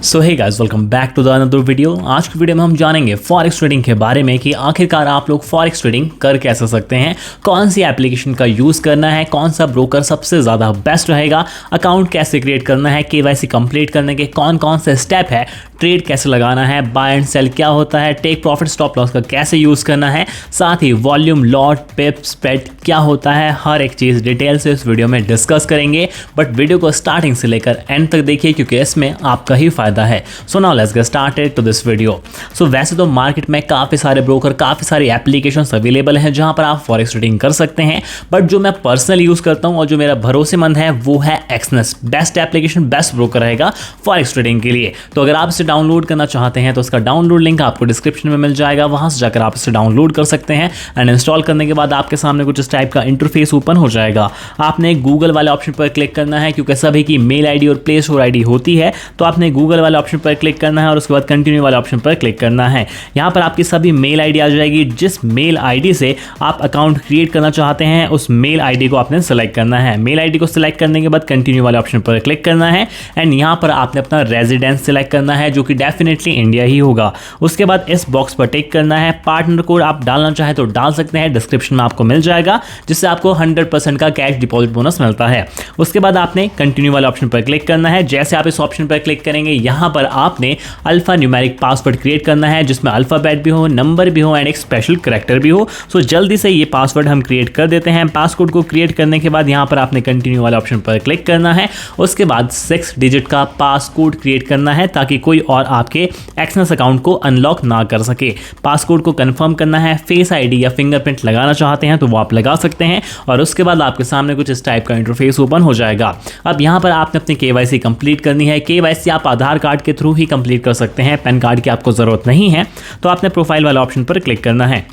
So hey guys, welcome back to the another video. आज की video में हम जानेंगे फॉरेक्स ट्रेडिंग के बारे में कि आखिरकार आप लोग फॉरेक्स ट्रेडिंग कर कैसे सकते हैं, कौन सी एप्लीकेशन का यूज़ करना है, कौन सा ब्रोकर सबसे ज़्यादा बेस्ट रहेगा, अकाउंट कैसे क्रिएट करना है, केवाईसी कंप्लीट करने के कौन कौन से स्टेप है, ट्रेड कैसे लगाना है, बाय एंड सेल क्या होता है, टेक प्रॉफिट स्टॉप लॉस का कैसे यूज़ करना है, साथ ही वॉल्यूम लॉट पिप स्प्रेड क्या होता है, हर एक चीज़ डिटेल से इस वीडियो में डिस्कस करेंगे। बट वीडियो को स्टार्टिंग से लेकर एंड तक देखिए क्योंकि इसमें आपका ही फायदा है। So now let's get started to this video. So वैसे तो मार्केट में काफ़ी सारे ब्रोकर, काफ़ी सारी एप्लीकेशंस अवेलेबल हैं जहां पर आप फॉरेक्स ट्रेडिंग कर सकते हैं, बट जो मैं पर्सनली यूज़ करता हूं और जो मेरा भरोसेमंद है वो है Exness. Best application, best broker रहेगा फॉरेक्स ट्रेडिंग के लिए। तो अगर आप इसे डाउनलोड करना चाहते हैं तो उसका डाउनलोड लिंक आपको डिस्क्रिप्शन में मिल जाएगा, वहां से जाकर आप इसे डाउनलोड कर सकते हैं। एंड इंस्टॉल करने के बाद आपके सामने कुछ इस टाइप का इंटरफेस ओपन हो जाएगा। आपने गूगल वाले ऑप्शन पर क्लिक करना है क्योंकि सभी की मेल आईडी और प्ले स्टोर आईडी होती है, तो आपने गूगल वाले ऑप्शन पर क्लिक करना है और उसके बाद कंटिन्यू वाले ऑप्शन पर क्लिक करना है। यहाँ पर आपकी सभी मेल आईडी आ जाएगी। जिस मेल आईडी से आप अकाउंट क्रिएट करना चाहते हैं उस मेल आईडी को आपने सेलेक्ट करना है। मेल आईडी को सिलेक्ट करने के बाद कंटिन्यू वाले ऑप्शन पर क्लिक करना है एंड यहाँ पर आपने अपना रेजिडेंस सिलेक्ट करना है जो कि डेफिनेटली इंडिया ही होगा। उसके बाद इस बॉक्स पर टिक करना है। पार्टनर कोड आप डालना चाहे तो डाल सकते हैं, डिस्क्रिप्शन में आपको मिल जाएगा, जिससे आपको 100% का कैश डिपॉजिट बोनस मिलता है। उसके बाद आपने कंटिन्यू वाले ऑप्शन पर क्लिक करना है। जैसे आप इस ऑप्शन पर क्लिक करेंगे यहाँ पर आपने अल्फा न्यूमेरिक पासवर्ड क्रिएट करना है जिसमें अल्फाबेट भी हो, नंबर भी हो एंड एक स्पेशल कैरेक्टर भी हो। सो जल्दी से ये पासवर्ड हम क्रिएट कर देते हैं। पासवर्ड को क्रिएट करने के बाद यहाँ पर आपने कंटिन्यू वाले ऑप्शन पर क्लिक करना है। उसके बाद 6 डिजिट का पासकोड क्रिएट करना है ताकि कोई और आपके एक्सनेस अकाउंट को अनलॉक ना कर सके। पासकोड को कंफर्म करना है। फेस आईडी या फिंगरप्रिंट लगाना चाहते हैं तो वो आप लगा सकते हैं और उसके बाद आपके सामने कुछ इस टाइप का इंटरफेस ओपन हो जाएगा। अब यहाँ पर आपने अपनी केवाईसी कंप्लीट करनी है। केवाईसी आप आधार कार्ड के थ्रू ही कंप्लीट कर सकते हैं, पैन कार्ड की आपको ज़रूरत नहीं है। तो आपने प्रोफाइल वाला ऑप्शन पर क्लिक करना है।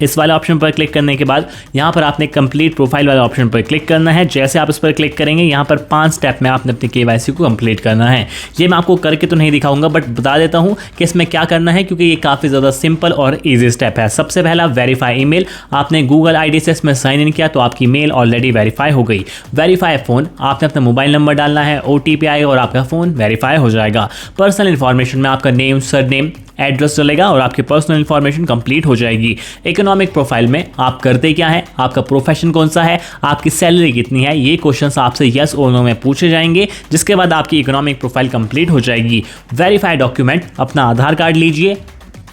इस वाले ऑप्शन पर क्लिक करने के बाद यहाँ पर आपने कंप्लीट प्रोफाइल वाले ऑप्शन पर क्लिक करना है। जैसे आप इस पर क्लिक करेंगे यहाँ पर 5 स्टेप में आपने अपनी केवाईसी को कंप्लीट करना है। ये मैं आपको करके तो नहीं दिखाऊंगा बट बता देता हूँ कि इसमें क्या करना है क्योंकि ये काफ़ी ज़्यादा सिंपल और ईजी स्टेप है। सबसे पहला वेरीफाई ईमेल। आपने गूगल आईडी से इसमें साइन इन किया तो आपकी मेल ऑलरेडी वेरीफाई हो गई। वेरीफाई फ़ोन, आपने अपना मोबाइल नंबर डालना है, OTP आएगा और आपका फ़ोन वेरीफाई हो जाएगा। पर्सनल इन्फॉर्मेशन में आपका नेम, सरनेम, एड्रेस चलेगा और आपकी पर्सनल इन्फॉर्मेशन कंप्लीट हो जाएगी। इकोनॉमिक प्रोफाइल में आप करते क्या है, आपका प्रोफेशन कौन सा है, आपकी सैलरी कितनी है, ये क्वेश्चंस आपसे यस और नो में पूछे जाएंगे, जिसके बाद आपकी इकोनॉमिक प्रोफाइल कंप्लीट हो जाएगी। वेरीफाई डॉक्यूमेंट, अपना आधार कार्ड लीजिए,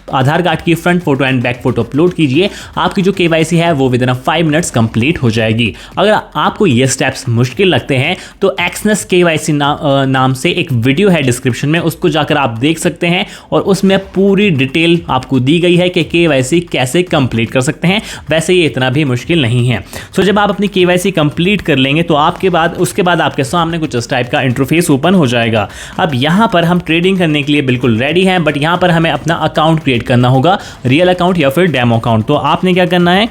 आधार कार्ड की front photo and back photo upload कीजिए। आपकी जो केवाईसी है वो विदिन 5 मिनट्स कंप्लीट हो जाएगी। अगर आपको ये स्टेप्स मुश्किल लगते हैं तो एक्सनेस केवाईसी नाम से एक वीडियो है डिस्क्रिप्शन में, उसको जाकर आप देख सकते हैं और उसमें पूरी डिटेल आपको दी गई है कि केवाईसी कैसे कंप्लीट कर सकते हैं। वैसे ये इतना भी मुश्किल नहीं है। सो जब आप अपनी केवाईसी कंप्लीट कर लेंगे तो उसके बाद आपके सामने कुछ इस टाइप का इंटरफेस ओपन हो जाएगा। अब यहाँ पर हम ट्रेडिंग करने के लिए बिल्कुल रेडी हैं, बट यहाँ पर हमें अपना अकाउंट क्रिएट करना होगा, रियल अकाउंट या फिर डेमो अकाउंट। तो आपने क्या करना है,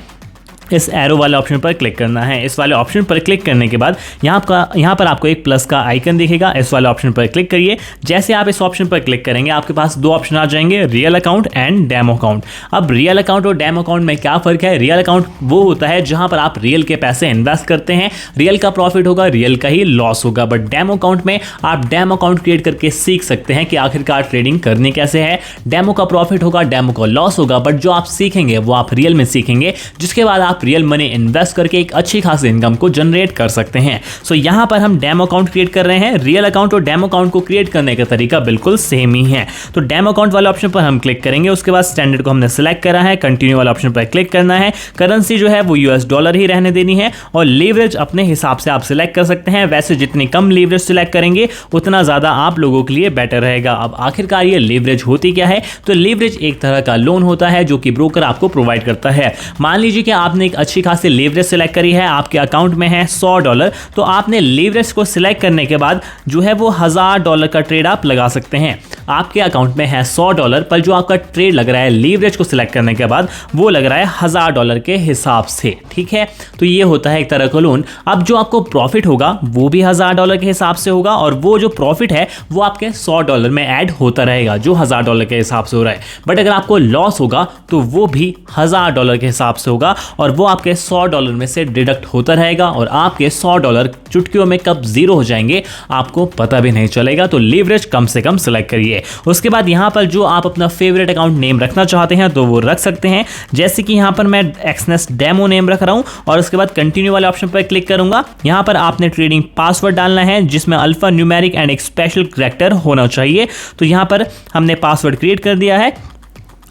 इस एरो वाले ऑप्शन पर क्लिक करना है। इस वाले ऑप्शन पर क्लिक करने के बाद यहाँ पर आपको एक प्लस का आइकन दिखेगा। इस वाले ऑप्शन पर क्लिक करिए। जैसे आप इस ऑप्शन पर क्लिक करेंगे आपके पास 2 ऑप्शन आ जाएंगे, real account and demo account. अब रियल अकाउंट और डेमो अकाउंट में क्या फ़र्क है? रियल अकाउंट वो होता है जहाँ पर आप रियल के पैसे इन्वेस्ट करते हैं, रियल का प्रॉफिट होगा, रियल का ही लॉस होगा। बट डेमो अकाउंट में आप डेमो अकाउंट क्रिएट करके सीख सकते हैं कि आखिरकार ट्रेडिंग करनी कैसे है। डेमो का प्रॉफिट होगा, डेमो का लॉस होगा, बट जो आप सीखेंगे वो आप रियल में सीखेंगे, जिसके बाद आप रियल मनी इन्वेस्ट करके एक अच्छी खासी इनकम को जनरेट कर सकते हैं। सो यहाँ पर हम डेमो अकाउंट क्रिएट कर रहे हैं। रियल अकाउंट और डेमो अकाउंट को क्रिएट करने का तरीका बिल्कुल सेम ही है। तो डेमो अकाउंट वाले ऑप्शन पर हम क्लिक करेंगे। उसके बाद स्टैंडर्ड को हमने सिलेक्ट करा है, कंटिन्यू वाले ऑप्शन पर क्लिक करना है। करेंसी जो है वो $US ही रहने देनी है और लीवरेज अपने हिसाब से आप सिलेक्ट कर सकते हैं। वैसे जितनी कम लीवरेज सिलेक्ट करेंगे उतना ज़्यादा आप लोगों के लिए बेटर रहेगा। अब आखिरकार ये लीवरेज होती क्या है? तो लीवरेज एक तरह का लोन होता है जो कि ब्रोकर आपको प्रोवाइड करता है। मान लीजिए कि आपने एक अच्छी खासी लीवरेज सिलेक्ट करी है, आपके अकाउंट में है $100, तो आपने लीवरेज को सिलेक्ट करने के बाद जो है वो $1000 का ट्रेड आप लगा सकते हैं। आपके अकाउंट में है $100 पर जो आपका ट्रेड लग रहा है लीवरेज को सिलेक्ट करने के बाद वो लग रहा है $1000 के हिसाब से। ठीक है, तो ये होता है एक तरह का लोन। अब जो आपको प्रॉफिट होगा वो भी $1000 के हिसाब से होगा और वो जो प्रॉफिट है वो आपके $100 में ऐड होता रहेगा जो $1000 के हिसाब से हो रहा है। बट अगर आपको लॉस होगा तो वो भी $1000 के हिसाब से होगा और वो आपके $100 में से डिडक्ट होता रहेगा और आपके $100 चुटकियों में कब जीरो हो जाएंगे आपको पता भी नहीं चलेगा। तो लीवरेज कम से कम सिलेक्ट करिए। उसके बाद यहाँ पर जो आप अपना फेवरेट अकाउंट नेम रखना चाहते हैं तो वो रख सकते हैं, जैसे कि यहाँ पर मैं एक्सनेस डेमो नेम रख रहा हूँ और उसके बाद कंटिन्यू वाले ऑप्शन पर क्लिक करूंगा। यहाँ पर आपने ट्रेडिंग पासवर्ड डालना है जिसमें अल्फा न्यूमेरिक एंड एक स्पेशल कैरेक्टर होना चाहिए। तो यहाँ पर हमने पासवर्ड क्रिएट कर दिया है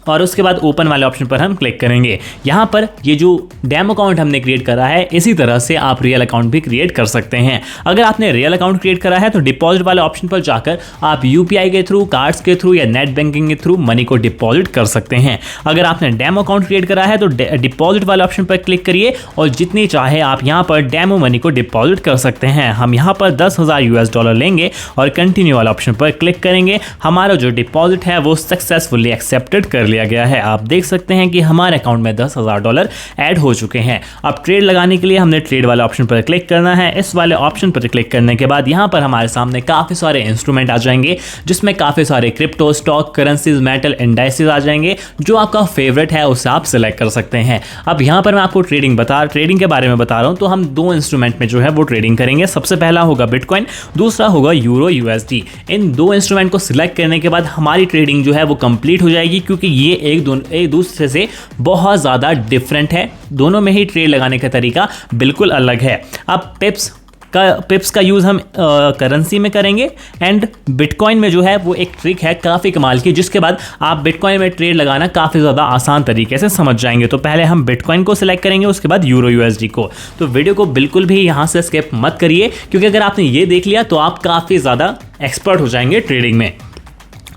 और उसके बाद ओपन वाले ऑप्शन पर हम क्लिक करेंगे। यहाँ पर ये जो डेमो अकाउंट हमने क्रिएट करा है इसी तरह से आप रियल अकाउंट भी क्रिएट कर सकते हैं। अगर आपने रियल अकाउंट क्रिएट करा है तो डिपॉजिट वाले ऑप्शन पर जाकर आप यूपीआई के थ्रू, कार्ड्स के थ्रू या नेट बैंकिंग के थ्रू मनी को डिपॉजिट कर सकते हैं। अगर आपने डेमो अकाउंट क्रिएट करा है तो डिपॉजिट वाले ऑप्शन पर क्लिक करिए और जितनी चाहे आप यहाँ पर डेमो मनी को डिपॉजिट कर सकते हैं। हम यहाँ पर $10,000 लेंगे और कंटिन्यू वाले ऑप्शन पर क्लिक करेंगे। हमारा जो डिपॉजिट है वो सक्सेसफुली एक्सेप्टेड कर लिया गया है। आप देख सकते हैं कि हमारे अकाउंट में $10,000 ऐड हो चुके हैं। अब ट्रेड लगाने के लिए हमने ट्रेड वाले ऑप्शन पर क्लिक करना है। इस वाले ऑप्शन पर क्लिक करने के बाद यहाँ पर हमारे सामने काफी सारे इंस्ट्रूमेंट आ जाएंगे जिसमें काफी सारे crypto, stock, currencies, metal, indices आ जाएंगे। जो आपका फेवरेट है उसे आप सिलेक्ट कर सकते हैं। अब यहाँ पर मैं आपको ट्रेडिंग के बारे में बता रहा हूँ। तो हम दो इंस्ट्रूमेंट में जो है वो ट्रेडिंग करेंगे। सबसे पहला होगा बिटकॉइन, दूसरा होगा यूरो यूएसडी। इन दो इंस्ट्रूमेंट को सिलेक्ट करने के बाद हमारी ट्रेडिंग जो है वो कंप्लीट हो जाएगी, क्योंकि ये एक दूसरे से बहुत ज़्यादा डिफरेंट है। दोनों में ही ट्रेड लगाने का तरीका बिल्कुल अलग है। अब पिप्स का यूज़ हम करेंसी में करेंगे एंड बिटकॉइन में जो है वो एक ट्रिक है काफ़ी कमाल की, जिसके बाद आप बिटकॉइन में ट्रेड लगाना काफ़ी ज़्यादा आसान तरीके से समझ जाएंगे। तो पहले हम बिटकॉइन को सिलेक्ट करेंगे, उसके बाद यूरो यूएसडी को। तो वीडियो को बिल्कुल भी यहाँ से स्किप मत करिए, क्योंकि अगर आपने ये देख लिया तो आप काफ़ी ज़्यादा एक्सपर्ट हो जाएंगे ट्रेडिंग में।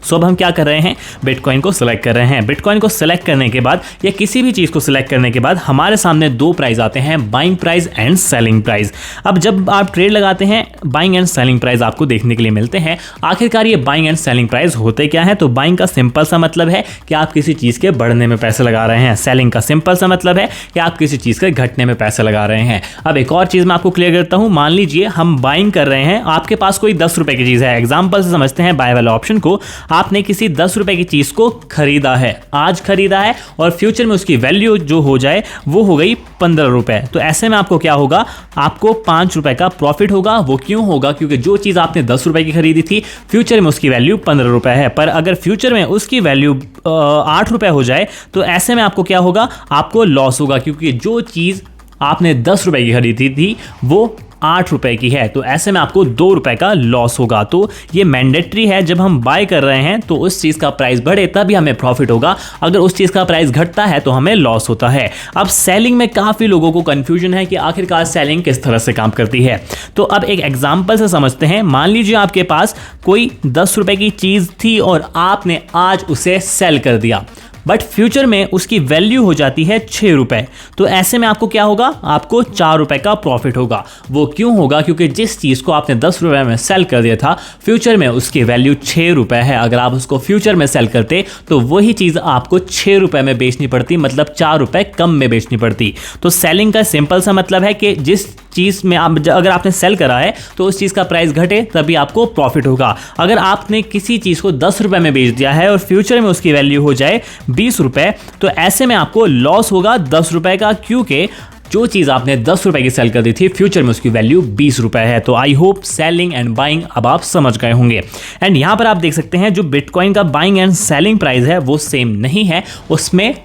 सो अब हम क्या कर रहे हैं, बिटकॉइन को सिलेक्ट कर रहे हैं। बिटकॉइन को सिलेक्ट करने के बाद या किसी भी चीज़ को सिलेक्ट करने के बाद हमारे सामने दो प्राइस आते हैं, buying price and selling price. अब जब आप ट्रेड लगाते हैं बाइंग एंड सेलिंग प्राइस आपको देखने के लिए मिलते हैं। आखिरकार ये बाइंग एंड सेलिंग प्राइस होते क्या है? तो बाइंग का सिंपल सा मतलब है कि आप किसी चीज़ के बढ़ने में पैसे लगा रहे हैं। सेलिंग का सिंपल सा मतलब है कि आप किसी चीज़ के घटने में पैसे लगा रहे हैं। अब एक और चीज़ मैं आपको क्लियर करता हूँ। मान लीजिए हम बाइंग कर रहे हैं, आपके पास कोई 10 रुपये की चीज़ है। एग्जाम्पल से समझते हैं बाय वाला ऑप्शन को। आपने किसी 10 रुपए की चीज को खरीदा है, आज खरीदा है, और फ्यूचर में उसकी वैल्यू जो हो जाए वो हो गई 15 रुपए। तो ऐसे में आपको क्या होगा, आपको 5 रुपए का प्रॉफिट होगा। वो क्यों होगा? क्योंकि जो चीज आपने 10 रुपए की खरीदी थी फ्यूचर में उसकी वैल्यू 15 रुपए है। पर अगर फ्यूचर में उसकी वैल्यू 8 रुपए हो जाए तो ऐसे में आपको क्या होगा, आपको लॉस होगा, क्योंकि जो चीज आपने 10 रुपए की खरीदी थी वो 8 रुपए की है। तो ऐसे में आपको 2 रुपए का लॉस होगा। तो ये मैंडेटरी है, जब हम बाय कर रहे हैं तो उस चीज़ का प्राइस बढ़े तभी हमें प्रॉफिट होगा, अगर उस चीज़ का प्राइस घटता है तो हमें लॉस होता है। अब सेलिंग में काफ़ी लोगों को कन्फ्यूजन है कि आखिरकार सेलिंग किस तरह से काम करती है। तो अब एक एग्जाम्पल से समझते हैं। मान लीजिए आपके पास कोई 10 रुपए की चीज़ थी और आपने आज उसे सेल कर दिया, बट फ्यूचर में उसकी वैल्यू हो जाती है 6 रुपए। तो ऐसे में आपको क्या होगा, आपको 4 रुपए का प्रॉफिट होगा। वो क्यों होगा? क्योंकि जिस चीज़ को आपने 10 रुपए में सेल कर दिया था फ्यूचर में उसकी वैल्यू 6 रुपए है। अगर आप उसको फ्यूचर में सेल करते तो वही चीज़ आपको 6 रुपए में बेचनी पड़ती, मतलब 4 रुपए कम में बेचनी पड़ती। तो सेलिंग का सिंपल सा मतलब है कि जिस चीज़ में अगर आपने सेल करा है तो उस चीज़ का प्राइस घटे तभी आपको प्रॉफिट होगा। अगर आपने किसी चीज़ को 10 रुपए में बेच दिया है और फ्यूचर में उसकी वैल्यू हो जाए 20 रुपए, तो ऐसे में आपको लॉस होगा 10 रुपए का, क्योंकि जो चीज़ आपने 10 रुपए की सेल कर दी थी फ्यूचर में उसकी वैल्यू 20 रुपए है। तो I hope selling and buying अब आप समझ गए होंगे। एंड यहाँ पर आप देख सकते हैं जो बिटकॉइन का बाइंग एंड सेलिंग प्राइस है वो सेम नहीं है, उसमें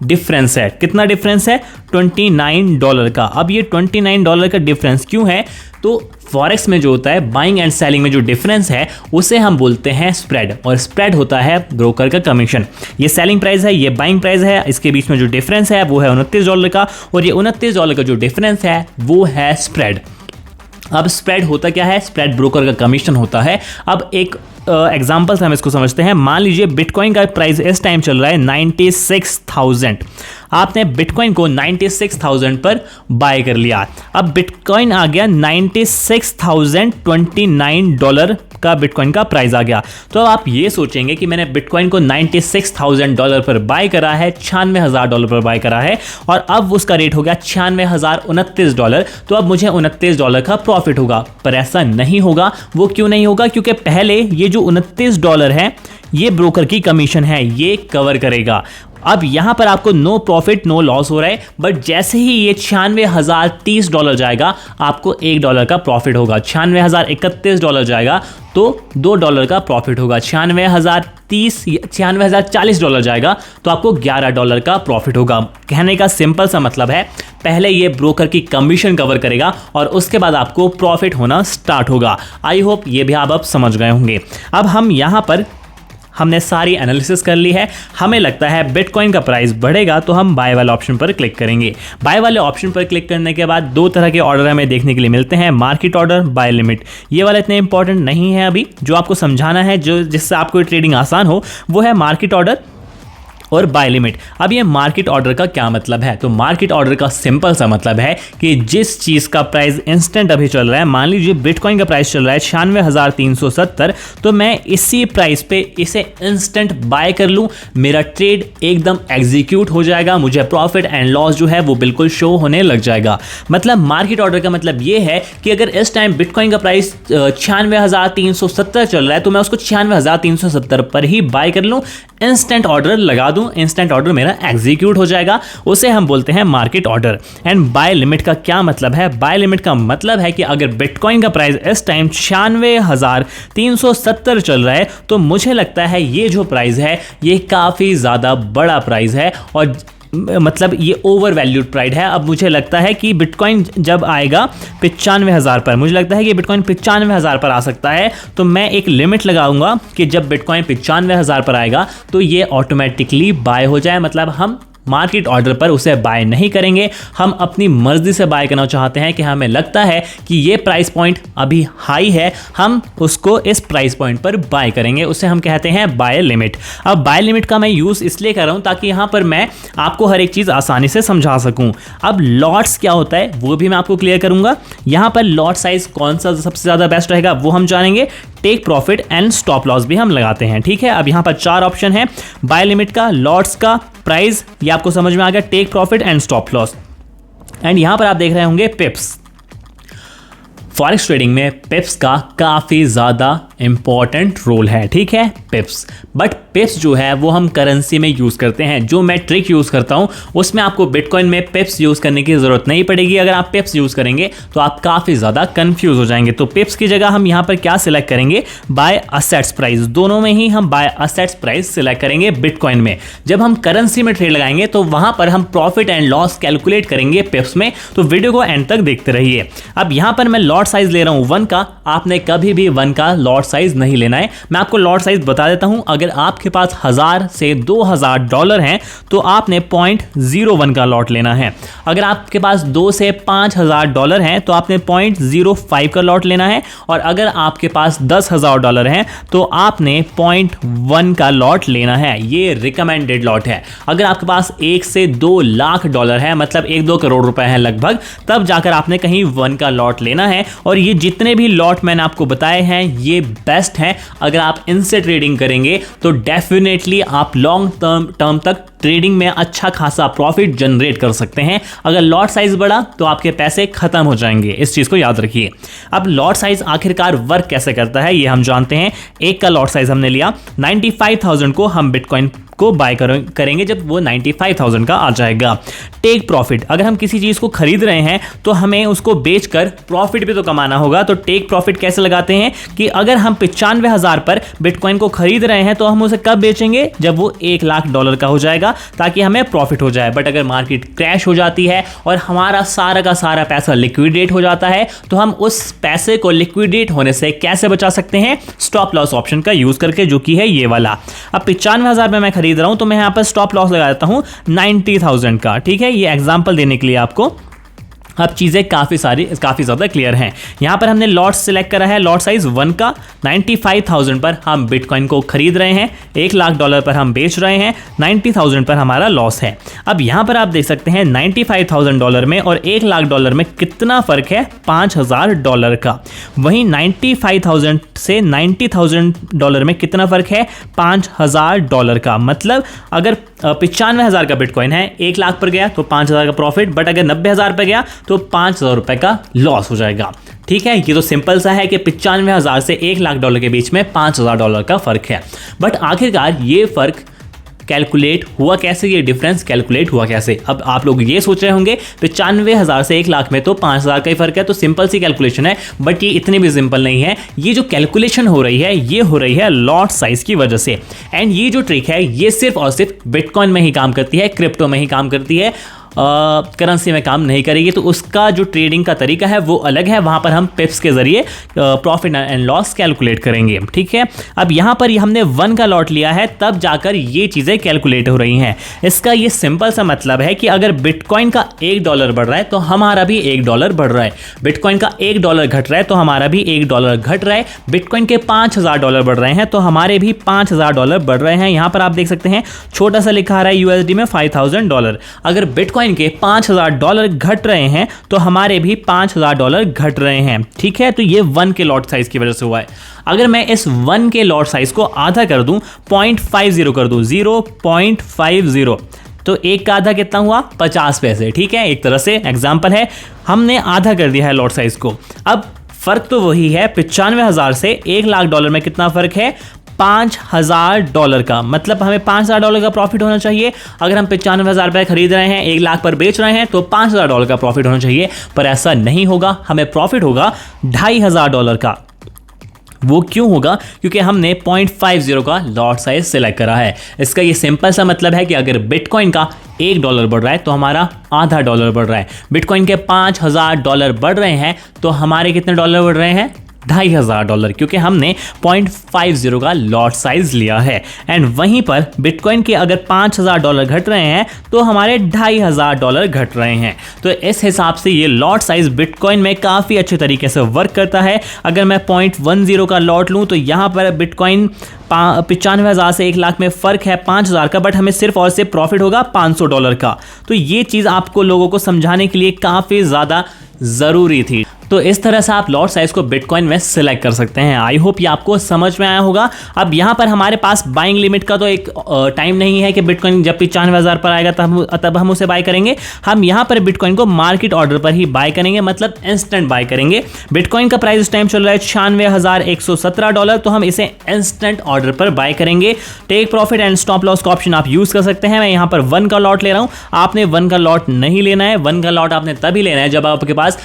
डिफरेंस है। कितना डिफरेंस है? $29 का। अब ये $29 का डिफरेंस क्यों है? तो फॉरेक्स में जो होता है बाइंग एंड सेलिंग में जो डिफरेंस है उसे हम बोलते हैं स्प्रेड, और स्प्रेड होता है ब्रोकर का कमीशन। ये सेलिंग प्राइस है, ये बाइंग प्राइस है, इसके बीच में जो डिफरेंस है वो है $29 का, और ये $29 का जो डिफरेंस है वो है स्प्रेड। अब स्प्रेड होता क्या है? स्प्रेड ब्रोकर का कमीशन होता है। अब एक एग्जाम्पल से हम इसको समझते हैं। मान लीजिए बिटकॉइन का प्राइस इस टाइम चल रहा है 96,000। आपने बिटकॉइन को 96,000 पर बाय कर लिया। अब बिटकॉइन आ गया $96,029 का, बिटकॉइन का प्राइस आ गया। तो अब आप ये सोचेंगे कि मैंने बिटकॉइन को $96,000 पर बाय करा है, $96,000 पर बाय करा है, और अब उसका रेट हो गया $96,029। तो अब मुझे $29 का प्रॉफिट होगा। पर ऐसा नहीं होगा। वो क्यों नहीं होगा? क्योंकि पहले ये जो $29 है ये ब्रोकर की कमीशन है, ये कवर करेगा। अब यहां पर आपको नो प्रॉफिट नो लॉस हो रहा है, बट जैसे ही ये $96,030 जाएगा आपको $1 का प्रॉफिट होगा। $96,031 जाएगा तो $2 का प्रॉफिट होगा। $96,040 जाएगा तो आपको $11 का प्रॉफिट होगा। कहने का सिंपल सा मतलब है, पहले ये ब्रोकर की कमीशन कवर करेगा और उसके बाद आपको प्रॉफिट होना स्टार्ट होगा। आई होप ये भी आप अब समझ गए होंगे। अब हम यहाँ पर हमने सारी एनालिसिस कर ली है। हमें लगता है बिटकॉइन का प्राइस बढ़ेगा तो हम बाय वाले ऑप्शन पर क्लिक करेंगे। बाय वाले ऑप्शन पर क्लिक करने के बाद दो तरह के ऑर्डर हमें देखने के लिए मिलते हैं, मार्केट ऑर्डर, बाय लिमिट। ये वाला इतने इंपॉर्टेंट नहीं है अभी। जो आपको समझाना है, जो जिससे आपको ट्रेडिंग आसान हो, वो है मार्केट ऑर्डर और बाय लिमिट। अब ये मार्केट ऑर्डर का क्या मतलब है? तो मार्केट ऑर्डर का सिंपल सा मतलब है कि जिस चीज़ का प्राइस इंस्टेंट अभी चल रहा है, मान लीजिए बिटकॉइन का प्राइस चल रहा है 96,370, तो मैं इसी प्राइस पे इसे इंस्टेंट बाय कर लूँ, मेरा ट्रेड एकदम एग्जीक्यूट हो जाएगा, मुझे प्रॉफिट एंड लॉस जो है वो बिल्कुल शो होने लग जाएगा। मतलब मार्केट ऑर्डर का मतलब ये है कि अगर इस टाइम बिटकॉइन का प्राइस 96,370 चल रहा है तो मैं उसको 96,370 पर ही बाय कर लूँ, इंस्टेंट ऑर्डर लगा दूं, इंस्टेंट ऑर्डर मेरा एग्जीक्यूट हो जाएगा। उसे हम बोलते हैं market order. And buy limit का क्या मतलब है? बाय लिमिट का मतलब है कि अगर बिटकॉइन का प्राइस इस टाइम 96,370 चल रहा है तो मुझे लगता है ये जो प्राइस है ये काफ़ी ज़्यादा बड़ा प्राइस है और मतलब ये ओवर वैल्यूड प्राइस है। अब मुझे लगता है कि बिटकॉइन जब आएगा 95,000 पर, मुझे लगता है कि बिटकॉइन 95,000 पर आ सकता है, तो मैं एक लिमिट लगाऊंगा कि जब बिटकॉइन 95,000 पर आएगा तो ये ऑटोमेटिकली बाय हो जाए। मतलब हम मार्केट ऑर्डर पर उसे बाय नहीं करेंगे, हम अपनी मर्जी से बाय करना चाहते हैं कि हमें लगता है कि ये प्राइस पॉइंट अभी हाई है, हम उसको इस प्राइस पॉइंट पर बाय करेंगे, उसे हम कहते हैं बाय लिमिट। अब बाय लिमिट का मैं यूज़ इसलिए कर रहा हूँ ताकि यहाँ पर मैं आपको हर एक चीज़ आसानी से समझा सकूँ। अब लॉट्स क्या होता है वो भी मैं आपको क्लियर करूँगा। यहाँ पर लॉट साइज कौन सा सबसे ज़्यादा बेस्ट रहेगा वो हम जानेंगे। Take profit and stop loss भी हम लगाते हैं, ठीक है। अब यहाँ पर 4 ऑप्शन है, बाय लिमिट का, लॉट्स का, प्राइस, ये आपको समझ में आ गया, take profit and stop loss. And यहाँ पर आप देख रहे होंगे पिप्स। फॉरेक्स ट्रेडिंग में पिप्स का काफ़ी ज़्यादा इंपॉर्टेंट रोल है, ठीक है, पिप्स। बट पिप्स जो है वो हम करेंसी में यूज़ करते हैं। जो मैं ट्रिक यूज़ करता हूँ उसमें आपको बिटकॉइन में पिप्स यूज़ करने की ज़रूरत नहीं पड़ेगी। अगर आप पिप्स यूज़ करेंगे तो आप काफ़ी ज़्यादा कंफ्यूज हो जाएंगे। तो पिप्स की जगह हम यहाँ पर क्या सिलेक्ट करेंगे? Buy assets price. दोनों में ही हम बाय असेट्स प्राइस सिलेक्ट करेंगे बिटकॉइन में। जब हम करेंसी में ट्रेड लगाएंगे तो वहाँ पर हम प्रॉफिट एंड लॉस कैलकुलेट करेंगे पिप्स में। तो वीडियो को एंड तक देखते रहिए। अब यहाँ पर मैं लॉट साइज ले रहा हूँ 1 का। आपने कभी भी 1 का लॉट साइज नहीं लेना है। मैं आपको लॉट साइज बता देता हूँ। अगर आपके पास 1000 से $2,000 हैं तो आपने 0.01 का लॉट लेना है। अगर आपके पास 2 से $5,000 हैं तो आपने 0.05 का लॉट लेना है। और अगर आपके पास $10,000 हैं तो आपने 0.1 का लॉट लेना है। ये रिकमेंडेड लॉट है। अगर आपके पास 1 से $2 लाख है, मतलब 1-2 करोड़ रुपए हैं लगभग, तब जाकर आपने कहीं 1 का लॉट लेना है। और ये जितने भी लॉट मैंने आपको बताए हैं ये बेस्ट हैं। अगर आप इनसे ट्रेडिंग करेंगे तो डेफिनेटली आप लॉन्ग टर्म तक ट्रेडिंग में अच्छा खासा प्रॉफिट जनरेट कर सकते हैं। अगर लॉट साइज बढ़ा तो आपके पैसे खत्म हो जाएंगे, इस चीज़ को याद रखिए। अब लॉट साइज आखिरकार वर्क कैसे करता है ये हम जानते हैं। 1 का लॉट साइज हमने लिया, 95,000 को हम बिटकॉइन को बाय करेंगे जब वो 95,000 का आ जाएगा। टेक प्रॉफिट, अगर हम किसी चीज़ को खरीद रहे हैं तो हमें उसको बेचकर प्रॉफिट भी तो कमाना होगा। तो टेक प्रॉफिट कैसे लगाते हैं कि अगर हम 95,000 पर बिटकॉइन को खरीद रहे हैं तो हम उसे कब बेचेंगे? जब वो $1 लाख का हो जाएगा, ताकि हमें प्रॉफिट हो जाए। बट अगर मार्केट क्रैश हो जाती है और हमारा सारा का सारा पैसा लिक्विडेट हो जाता है तो हम उस पैसे को लिक्विडेट होने से कैसे बचा सकते हैं? स्टॉप लॉस ऑप्शन का यूज करके, जो कि है ये वाला। अब 95,000 में मैं खरीद रहा हूं तो मैं यहां पर स्टॉप लॉस लगा देता हूं 90,000 का, ठीक है। ये एग्जांपल देने के लिए आपको। अब चीज़ें काफ़ी ज़्यादा क्लियर हैं। यहाँ पर हमने लॉट सिलेक्ट करा है, लॉट साइज 1 का। 95,000 पर हम बिटकॉइन को खरीद रहे हैं, $1 लाख पर हम बेच रहे हैं, 90,000 पर हमारा लॉस है। अब यहाँ पर आप देख सकते हैं $95,000 में और $1 लाख में कितना फ़र्क है? $5,000 का। वहीं 95,000 से $90,000 में कितना फ़र्क है? $5,000 का। मतलब अगर 95,000 का बिटकॉइन है, 1 लाख पर गया तो 5,000 का प्रॉफिट, बट अगर 90,000 पर गया तो 5,000 रुपये का लॉस हो जाएगा। ठीक है, ये तो सिंपल सा है कि 95,000 से $1,00,000 के बीच में $5,000 का फ़र्क है। बट आखिरकार ये फ़र्क कैलकुलेट हुआ कैसे, ये डिफरेंस कैलकुलेट हुआ कैसे? अब आप लोग ये सोच रहे होंगे 95,000 से 1,00,000 में तो 5,000 का ही फर्क है, तो सिंपल सी कैलकुलेशन है। बट ये इतनी भी सिंपल नहीं है। ये जो कैलकुलेशन हो रही है ये हो रही है लॉट साइज की वजह से। एंड ये जो ट्रिक है ये सिर्फ और सिर्फ बिटकॉइन में ही काम करती है, क्रिप्टो में ही काम करती है, करेंसी में काम नहीं करेगी। तो उसका जो ट्रेडिंग का तरीका है वो अलग है, वहाँ पर हम पिप्स के ज़रिए प्रॉफिट एंड लॉस कैलकुलेट करेंगे। ठीक है, अब यहाँ पर हमने 1 का लॉट लिया है, तब जाकर ये चीज़ें कैलकुलेट हो रही हैं। इसका ये सिंपल सा मतलब है कि अगर बिटकॉइन का $1 बढ़ रहा है तो हमारा भी $1 बढ़ रहा है, बिटकॉइन का $1 घट रहा है तो हमारा भी $1 घट रहा है, बिटकॉइन के $5,000 बढ़ रहे हैं तो हमारे भी $5,000 बढ़ रहे हैं। यहाँ पर आप देख सकते हैं छोटा सा लिखा रहा है USD में $5,000। अगर बिटकॉइन के $5,000 घट रहे हैं तो हमारे भी $5,000 घट रहे हैं। ठीक है, तो ये 1 के लॉट साइज की वजह से हुआ है। अगर मैं इस 1 के लॉट साइज को आधा कर दूं, 0.50 कर दूं, 0.50, तो एक का आधा कितना हुआ? 50 पैसे। ठीक है, एक तरह से एग्जाम्पल है, हमने आधा कर दिया है लॉट साइज को। अब फर्क तो वही है, 95,000 से $1,00,000 में कितना फर्क है? $5,000 का। मतलब हमें $5,000 का प्रॉफिट होना चाहिए। अगर हम 95,000 रुपये खरीद रहे हैं, 1,00,000 पर बेच रहे हैं, तो $5,000 का प्रॉफिट होना चाहिए। पर ऐसा नहीं होगा, हमें प्रॉफिट होगा $2,500 का। वो क्यों होगा? क्योंकि हमने 0.50 का लॉट साइज सिलेक्ट करा है। इसका ये सिंपल सा मतलब है कि अगर बिटकॉइन का $1 बढ़ रहा है तो हमारा आधा डॉलर बढ़ रहा है। बिटकॉइन के $5,000 बढ़ रहे हैं तो हमारे कितने डॉलर बढ़ रहे हैं? $2,500, क्योंकि हमने 0.50 का लॉट साइज लिया है। एंड वहीं पर बिटकॉइन के अगर $5,000 घट रहे हैं तो हमारे $2,500 घट रहे हैं। तो इस हिसाब से ये लॉट साइज बिटकॉइन में काफ़ी अच्छे तरीके से वर्क करता है। अगर मैं 0.10 का लॉट लूँ तो यहाँ पर बिटकॉइन 95,000 से 1,00,000 में फ़र्क है 5,000 का, बट हमें सिर्फ और सिर्फ प्रॉफिट होगा $500 का। तो ये चीज़ आपको लोगों को समझाने के लिए काफ़ी ज़्यादा ज़रूरी थी। तो इस तरह से आप लॉट साइज को बिटकॉइन में सिलेक्ट कर सकते हैं। आई होप ये आपको समझ में आया होगा। अब यहाँ पर हमारे पास बाइंग लिमिट का तो एक टाइम नहीं है कि बिटकॉइन जब 95,000 पर आएगा तब हम उसे बाय करेंगे। हम यहाँ पर बिटकॉइन को मार्केट ऑर्डर पर ही बाय करेंगे, मतलब इंस्टेंट बाय करेंगे। बिटकॉइन का प्राइस इस टाइम चल रहा है $96,117, तो हम इसे इंस्टेंट ऑर्डर पर बाय करेंगे। Take profit and stop loss का ऑप्शन आप यूज कर सकते हैं। मैं यहाँ पर 1 का लॉट ले रहा हूँ, आपने 1 का लॉट नहीं लेना है। 1 का लॉट आपने तभी लेना है जब आपके पास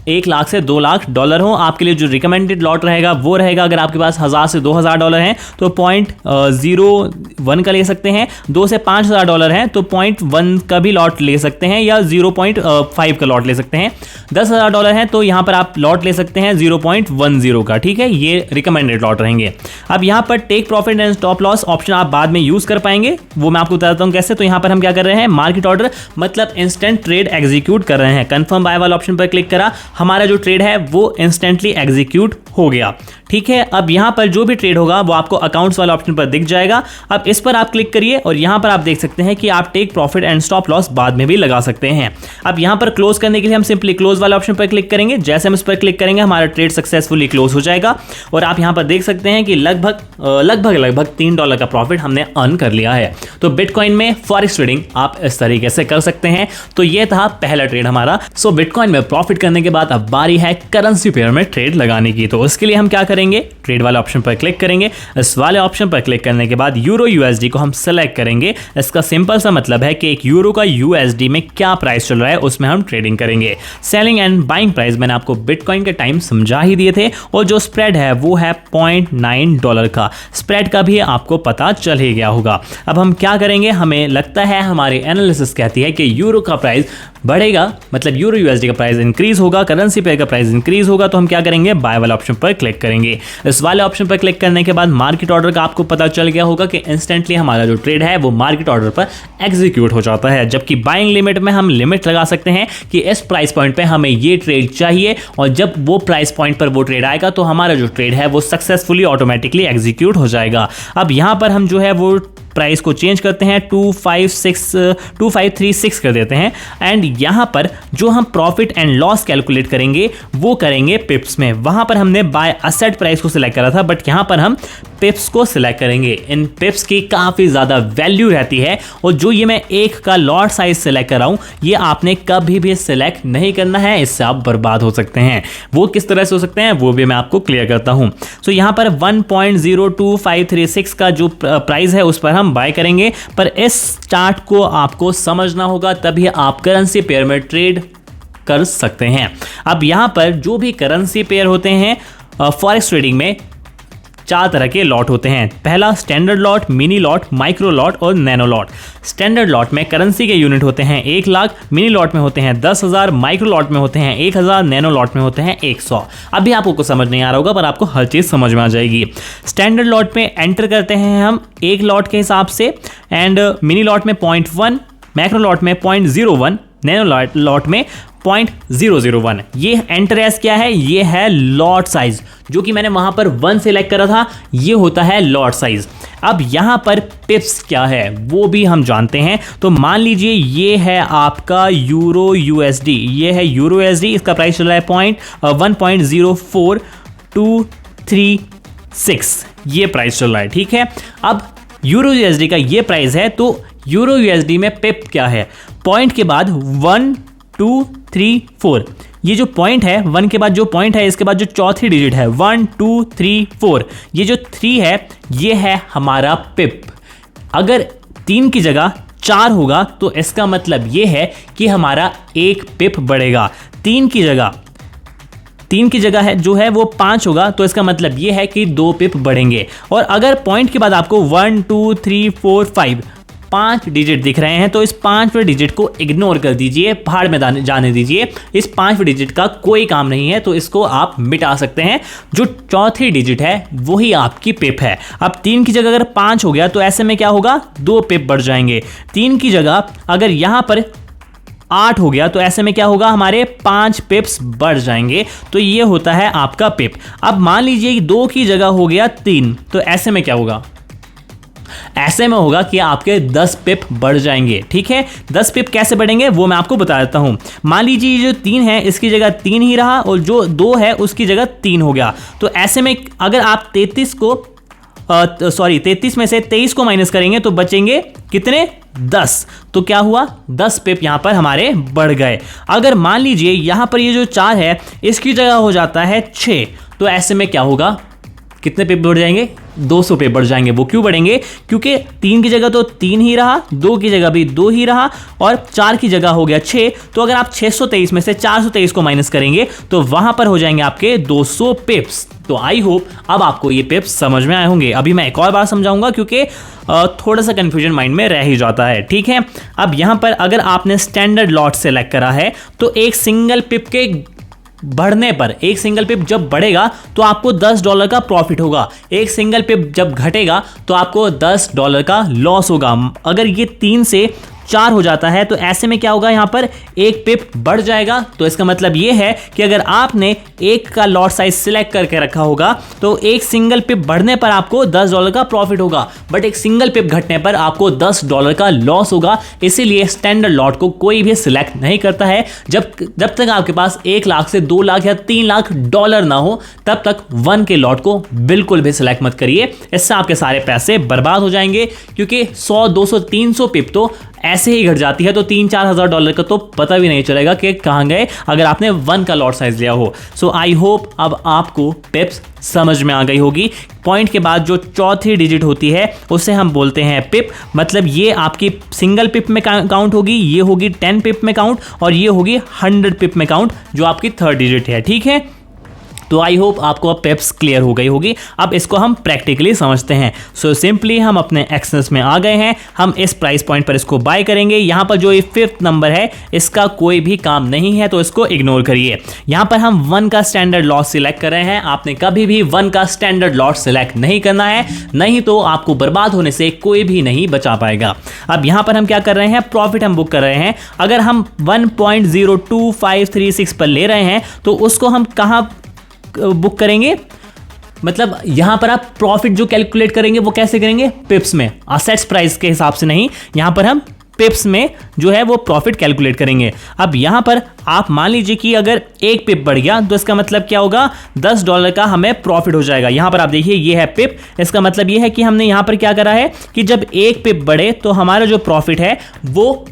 1,00,000 से $2,00,000 हो। आपके लिए जो रिकमेंडेड लॉट रहेगा वो रहेगा, अगर आपके पास $1,000 से $2,000 हैं तो 0.01 का ले सकते हैं। 2 से $5,000 हैं तो 0.1 का भी लॉट ले सकते हैं, या 0.5 का लॉट ले सकते हैं। $10,000 हैं तो यहाँ पर आप लॉट ले सकते हैं 0.10 का। ठीक है, ये रिकमेंडेड लॉट रहेंगे। अब यहाँ पर take profit and stop loss option आप बाद में यूज कर पाएंगे, वो मैं आपको बताता हूँ कैसे। तो यहाँ पर हम क्या कर रहे हैं, मार्केट ऑर्डर मतलब इंस्टेंट ट्रेड एग्जीक्यूट कर रहे हैं। कंफर्म बाय वाला ऑप्शन पर क्लिक करा, हमारा जो ट्रेड है वो इंस्टेंटली एग्जीक्यूट हो गया। ठीक है, अब यहां पर जो भी ट्रेड होगा वो आपको अकाउंट्स वाला ऑप्शन पर दिख जाएगा। अब इस पर आप क्लिक करिए और यहां पर आप देख सकते हैं कि आप take profit and stop loss बाद में भी लगा सकते हैं। अब यहां पर क्लोज करने के लिए हम सिंपली क्लोज वाला ऑप्शन पर क्लिक करेंगे। जैसे हम इस पर क्लिक करेंगे हमारा ट्रेड सक्सेसफुली क्लोज हो जाएगा और आप यहां पर देख सकते हैं कि लगभग $3 का प्रॉफिट हमने अर्न कर लिया है। तो बिटकॉइन में फॉरेक्स ट्रेडिंग आप इस तरीके से कर सकते हैं। तो ये था पहला ट्रेड हमारा। सो बिटकॉइन में प्रॉफिट करने के बाद अब बारी है करेंसी पेयर में ट्रेड लगाने की। तो उसके लिए हम क्या करेंगे, ट्रेड वाले ऑप्शन पर क्लिक करेंगे। इस वाले ऑप्शन पर क्लिक करने के बाद यूरो यूएसडी को हम सेलेक्ट करेंगे। इसका सिंपल सा मतलब है कि एक यूरो का यूएसडी में क्या प्राइस चल रहा है उसमें हम ट्रेडिंग करेंगे। सेलिंग एंड बाइंग प्राइस मैंने आपको बिटकॉइन के टाइम समझा ही दिए थे, और जो स्प्रेड है वो है $0.9 का। स्प्रेड का भी आपको पता चल ही गया होगा। अब हम क्या करेंगे, हमें लगता है हमारी एनालिसिस कहती है कि यूरो का प्राइस बढ़ेगा, मतलब यूरो यूएसडी का प्राइस इंक्रीज होगा, करेंसी पेयर का प्राइस इंक्रीज होगा। तो हम क्या करेंगे, बाय वाला ऑप्शन पर क्लिक करेंगे। इस वाले ऑप्शन पर क्लिक करने के बाद मार्केट ऑर्डर का आपको पता चल गया होगा कि इंस्टेंटली हमारा जो ट्रेड है वो मार्केट ऑर्डर पर एग्जीक्यूट हो जाता है। जबकि बाइंग लिमिट में हम लिमिट लगा सकते हैं कि इस प्राइस पॉइंट पे हमें ये ट्रेड चाहिए, और जब वो प्राइस पॉइंट पर वो ट्रेड आएगा तो हमारा जो ट्रेड है वो सक्सेसफुली ऑटोमेटिकली एग्जीक्यूट हो जाएगा। अब यहाँ पर हम जो है वो प्राइस को चेंज करते हैं 2536 कर देते हैं एंड यहाँ पर जो हम प्रॉफिट एंड लॉस कैलकुलेट करेंगे वो करेंगे पिप्स में। वहाँ पर हमने बाय असेट प्राइस को सिलेक्ट करा था बट यहाँ पर हम पिप्स को सिलेक्ट करेंगे। इन पिप्स की काफ़ी ज़्यादा वैल्यू रहती है और जो ये मैं एक का लॉट साइज सिलेक्ट कर रहा हूँ ये आपने कभी भी सिलेक्ट नहीं करना है, इससे आप बर्बाद हो सकते हैं। वो किस तरह से हो सकते हैं वो भी मैं आपको क्लियर करता हूँ। सो यहाँ पर 1.02536 का जो प्राइस है उस पर हम बाय करेंगे, पर इस चार्ट को आपको समझना होगा तभी आप करेंसी पेयर में ट्रेड कर सकते हैं। अब यहाँ पर जो भी करेंसी पेयर होते हैं फॉरेक्स ट्रेडिंग में 4 तरह के लॉट होते हैं। पहला standard lot, mini lot, micro lot और नैनो लॉट। स्टैंडर्ड लॉट में करेंसी के यूनिट होते हैं 1 लाख, मिनी लॉट में होते हैं 10,000, माइक्रो लॉट में होते हैं 1,000, नैनो लॉट में होते हैं 100। अभी आपको कुछ समझ नहीं आ रहा होगा पर आपको हर चीज़ समझ में आ जाएगी। स्टैंडर्ड लॉट में एंटर करते हैं हम 1 लॉट के हिसाब से एंड मिनी लॉट में 0.1, मैक्रो लॉट में 0.01, नैनो लॉट में 0.001। ये एंटर एस क्या है, ये है लॉट साइज, जो कि मैंने वहां पर 1 सेलेक्ट करा था, ये होता है लॉट साइज। अब यहां पर पिप्स क्या है वो भी हम जानते हैं। तो मान लीजिए ये है आपका यूरो यूएसडी, ये है यूरो यूएसडी, इसका प्राइस चल रहा है 1.04236, ये प्राइस चल रहा है, ठीक है। अब यूरो यूएसडी का ये प्राइस है, तो यूरो यूएसडी में पिप क्या है, पॉइंट के बाद 1 2 3 4, ये जो पॉइंट है 1 के बाद जो पॉइंट है इसके बाद जो चौथी डिजिट है 1 2 3 4, ये जो 3 है ये है हमारा पिप। अगर 3 की जगह 4 होगा तो इसका मतलब ये है कि हमारा 1 पिप बढ़ेगा। 3 की जगह है जो है वो 5 होगा तो इसका मतलब ये है कि 2 पिप बढ़ेंगे। और अगर पॉइंट के बाद आपको 1 2 3 4 5 डिजिट दिख रहे हैं तो इस 5वें डिजिट को इग्नोर कर दीजिए, भाड़ में जाने दीजिए। इस 5वें डिजिट का कोई काम नहीं है तो इसको आप मिटा सकते हैं। जो चौथी डिजिट है वही आपकी पिप है। अब 3 की जगह अगर 5 हो गया तो ऐसे में क्या होगा, 2 पिप बढ़ जाएंगे। 3 की जगह अगर यहां पर 8 हो गया तो ऐसे में क्या होगा, हमारे 5 पिप्स बढ़ जाएंगे। तो ये होता है आपका पिप। अब मान लीजिए 2 की जगह हो गया 3, तो ऐसे में क्या होगा, ऐसे में होगा कि आपके 10 पिप बढ़ जाएंगे, ठीक है। 10 पिप कैसे बढ़ेंगे वो मैं आपको बता देता हूं। मान लीजिए ये जो 3 है इसकी जगह 3 ही रहा और जो 2 है उसकी जगह 3 हो गया। तो ऐसे में अगर आप 33 में से 23 को माइनस करेंगे तो बचेंगे कितने, 10। तो क्या हुआ, 10 पिप यहां पर हमारे बढ़ गए। अगर मान लीजिए यहां पर ये जो 4 है इसकी जगह हो जाता है 6, तो ऐसे में क्या होगा, कितने पिप बढ़ जाएंगे, 200 पिप बढ़ जाएंगे। वो क्यों बढ़ेंगे, क्योंकि 3 की जगह तो 3 ही रहा, 2 की जगह भी 2 ही रहा और 4 की जगह हो गया 6। तो अगर आप 623 में से 423 को माइनस करेंगे तो वहां पर हो जाएंगे आपके 200 पिप्स। तो आई होप अब आपको ये पिप्स समझ में आए होंगे। अभी मैं एक और बार समझाऊंगा क्योंकि थोड़ा सा कंफ्यूजन माइंड में रह ही जाता है, ठीक है। अब यहां पर अगर आपने स्टैंडर्ड लॉट सेलेक्ट करा है तो एक सिंगल पिप के बढ़ने पर, एक सिंगल पिप जब बढ़ेगा तो आपको $10 का प्रॉफिट होगा। एक सिंगल पिप जब घटेगा तो आपको $10 का लॉस होगा। अगर ये 3 से 4 हो जाता है तो ऐसे में क्या होगा, यहाँ पर 1 पिप बढ़ जाएगा। तो इसका मतलब ये है कि अगर आपने 1 का लॉट साइज सिलेक्ट करके रखा होगा तो एक सिंगल पिप बढ़ने पर आपको $10 का प्रॉफिट होगा, बट एक सिंगल पिप घटने पर आपको $10 का लॉस होगा। इसीलिए स्टैंडर्ड लॉट को कोई भी सिलेक्ट नहीं करता है। जब तक आपके पास 1 लाख से 2 लाख या 3 लाख डॉलर ना हो तब तक 1 के लॉट को बिल्कुल भी सिलेक्ट मत करिए, इससे आपके सारे पैसे बर्बाद हो जाएंगे। क्योंकि 100 200 300 पिप तो ऐसे ही घट जाती है, तो $3-4 हज़ार डॉलर का तो पता भी नहीं चलेगा कि कहाँ गए अगर आपने 1 का लॉट साइज लिया हो। सो आई होप अब आपको पिप्स समझ में आ गई होगी। पॉइंट के बाद जो चौथी डिजिट होती है उसे हम बोलते हैं पिप, मतलब ये आपकी सिंगल पिप में काउंट होगी, ये होगी 10 पिप में काउंट और ये होगी 100 पिप में काउंट जो आपकी 3rd डिजिट है, ठीक है। तो आई होप आपको अब पिप्स क्लियर हो गई होगी। अब इसको हम प्रैक्टिकली समझते हैं। सो सिंपली हम अपने एक्सेस में आ गए हैं, हम इस प्राइस पॉइंट पर इसको बाय करेंगे। यहाँ पर जो ये 5th नंबर है इसका कोई भी काम नहीं है तो इसको इग्नोर करिए। यहाँ पर हम 1 का स्टैंडर्ड लॉट सिलेक्ट कर रहे हैं। आपने कभी भी 1 का स्टैंडर्ड लॉट सिलेक्ट नहीं करना है, नहीं तो आपको बर्बाद होने से कोई भी नहीं बचा पाएगा। अब यहाँ पर हम क्या कर रहे हैं, प्रॉफिट हम बुक कर रहे हैं। अगर हम 1.02536 पर ले रहे हैं तो उसको हम कहाँ बुक करेंगे, मतलब यहाँ पर आप प्रॉफिट जो कैलकुलेट करेंगे वो कैसे करेंगे, पिप्स में, असेट्स प्राइस के हिसाब से नहीं, यहाँ पर हम पिप्स में जो है वो प्रॉफिट कैलकुलेट करेंगे। अब यहाँ पर आप मान लीजिए कि अगर एक पिप बढ़ गया तो इसका मतलब क्या होगा, $10 का हमें प्रॉफिट हो जाएगा। यहाँ पर आप देखिए ये है पिप, इसका मतलब ये है कि हमने यहाँ पर क्या करा है कि जब एक पिप बढ़े तो हमारा जो प्रॉफिट है वो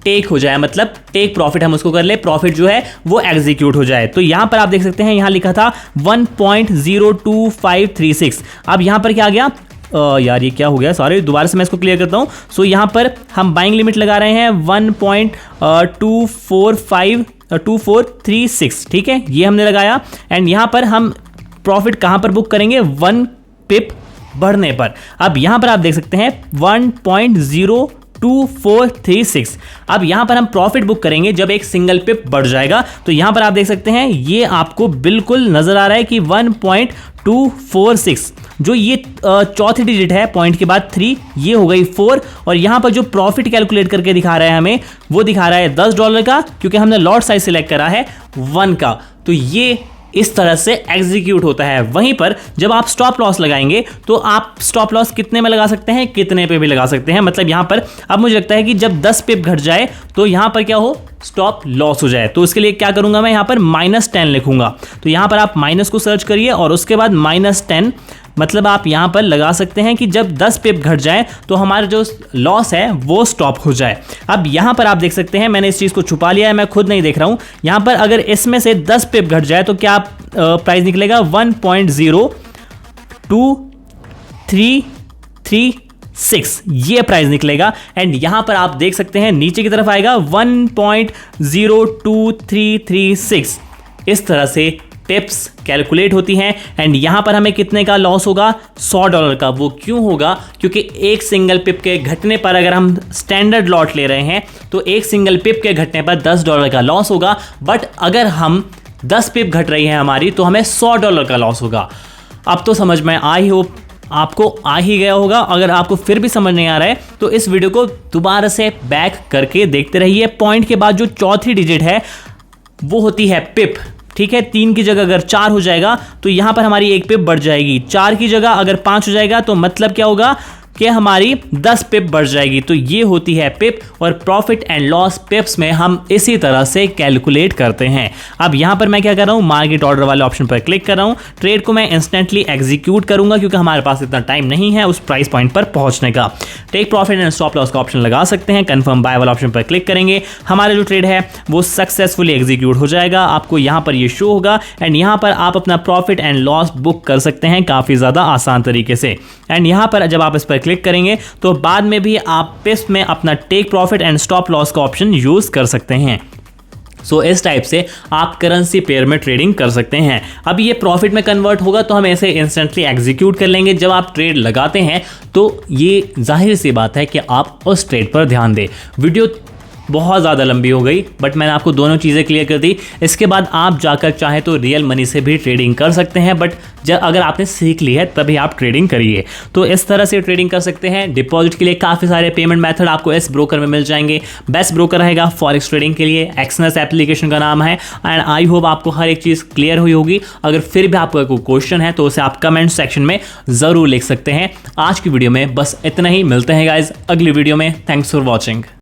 टेक हो जाए, मतलब टेक प्रॉफिट हम उसको कर ले, प्रॉफिट जो है वो एग्जीक्यूट हो जाए। तो यहाँ पर आप देख सकते हैं यहाँ लिखा था 1.02536। अब यहाँ पर क्या आ गया, यार ये क्या हो गया, सॉरी दोबारा से मैं इसको क्लियर करता हूँ। सो यहाँ पर हम बाइंग लिमिट लगा रहे हैं 1.2436, ठीक है, ये हमने लगाया। एंड यहाँ पर हम प्रॉफिट कहाँ पर बुक करेंगे, 1 पिप बढ़ने पर। अब यहाँ पर आप देख सकते हैं 1.02436। अब यहाँ पर हम प्रॉफिट बुक करेंगे जब एक सिंगल पिप बढ़ जाएगा। तो यहाँ पर आप देख सकते हैं ये आपको बिल्कुल नजर आ रहा है कि 1.246, जो ये चौथी डिजिट है पॉइंट के बाद 3, ये हो गई 4, और यहाँ पर जो प्रॉफिट कैलकुलेट करके दिखा रहा है हमें, वो दिखा रहा है $10 का, क्योंकि हमने लॉट साइज सिलेक्ट करा है 1 का। तो ये इस तरह से एग्जीक्यूट होता है। वहीं पर जब आप स्टॉप लॉस लगाएंगे तो आप स्टॉप लॉस कितने में लगा सकते हैं, कितने पे भी लगा सकते हैं। मतलब यहाँ पर अब मुझे लगता है कि जब 10 पिप घट जाए तो यहाँ पर क्या हो, स्टॉप लॉस हो जाए। तो उसके लिए क्या करूंगा, मैं यहाँ पर -10 लिखूंगा। तो यहाँ पर आप माइनस को सर्च करिए और उसके बाद -10, मतलब आप यहाँ पर लगा सकते हैं कि जब 10 पिप घट जाए तो हमारा जो लॉस है वो स्टॉप हो जाए। अब यहाँ पर आप देख सकते हैं मैंने इस चीज़ को छुपा लिया है, मैं खुद नहीं देख रहा हूँ। यहाँ पर अगर इसमें से 10 पिप घट जाए तो क्या प्राइस निकलेगा, 1.02336, ये प्राइस निकलेगा। एंड यहाँ पर आप देख सकते हैं नीचे की तरफ आएगा 1.02336। इस तरह से पिप्स कैलकुलेट होती हैं। एंड यहाँ पर हमें कितने का लॉस होगा, $100 का। वो क्यों होगा, क्योंकि एक सिंगल पिप के घटने पर, अगर हम स्टैंडर्ड लॉट ले रहे हैं तो एक सिंगल पिप के घटने पर $10 का लॉस होगा। बट अगर हम 10 पिप घट रही है हमारी तो हमें $100 का लॉस होगा। अब तो समझ में आई हो, आपको आ ही गया होगा। अगर आपको फिर भी समझ नहीं आ रहा है तो इस वीडियो को दोबारा से बैक करके देखते रहिए। पॉइंट के बाद जो चौथी डिजिट है वो होती है पिप, ठीक है। 3 की जगह अगर 4 हो जाएगा तो यहां पर हमारी एक पिप बढ़ जाएगी। 4 की जगह अगर 5 हो जाएगा तो मतलब क्या होगा कि हमारी 10 पिप बढ़ जाएगी। तो ये होती है पिप, और प्रॉफिट एंड लॉस पिप्स में हम इसी तरह से कैलकुलेट करते हैं। अब यहाँ पर मैं क्या कर रहा हूँ, मार्केट ऑर्डर वाले ऑप्शन पर क्लिक कर रहा हूँ। ट्रेड को मैं इंस्टेंटली एग्जीक्यूट करूंगा क्योंकि हमारे पास इतना टाइम नहीं है उस प्राइस पॉइंट पर पहुंचने का। Take profit and stop loss का ऑप्शन लगा सकते हैं। कन्फर्म बाय वाला ऑप्शन पर क्लिक करेंगे, हमारा जो ट्रेड है वो सक्सेसफुली एग्जीक्यूट हो जाएगा। आपको यहाँ पर ये शो होगा एंड यहाँ पर आप अपना प्रॉफिट एंड लॉस बुक कर सकते हैं काफ़ी ज़्यादा आसान तरीके से। एंड यहाँ पर जब आप इस पर क्लिक करेंगे तो बाद में भी आप पिप्स में अपना take profit and stop loss का ऑप्शन यूज कर सकते हैं। सो इस टाइप से आप करेंसी पेयर में ट्रेडिंग कर सकते हैं। अब ये प्रॉफिट में कन्वर्ट होगा तो हम ऐसे इंस्टेंटली एग्जीक्यूट कर लेंगे। जब आप ट्रेड लगाते हैं तो ये जाहिर सी बात है कि आप उस ट्रेड पर ध्यान दें। वीडियो बहुत ज़्यादा लंबी हो गई बट मैंने आपको दोनों चीज़ें क्लियर कर दी। इसके बाद आप जाकर चाहे तो रियल मनी से भी ट्रेडिंग कर सकते हैं, बट अगर आपने सीख ली है तभी आप ट्रेडिंग करिए। तो इस तरह से ट्रेडिंग कर सकते हैं। डिपॉजिट के लिए काफ़ी सारे पेमेंट मेथड आपको इस ब्रोकर में मिल जाएंगे। बेस्ट ब्रोकर रहेगा फॉरेक्स ट्रेडिंग के लिए, एक्सनस एप्लीकेशन का नाम है। एंड आई होप आपको हर एक चीज़ क्लियर हुई होगी। अगर फिर भी आपका कोई क्वेश्चन है तो उसे आप कमेंट सेक्शन में ज़रूर लिख सकते हैं। आज की वीडियो में बस इतना ही, मिलते हैं गाइज अगली वीडियो में। Thanks for watching.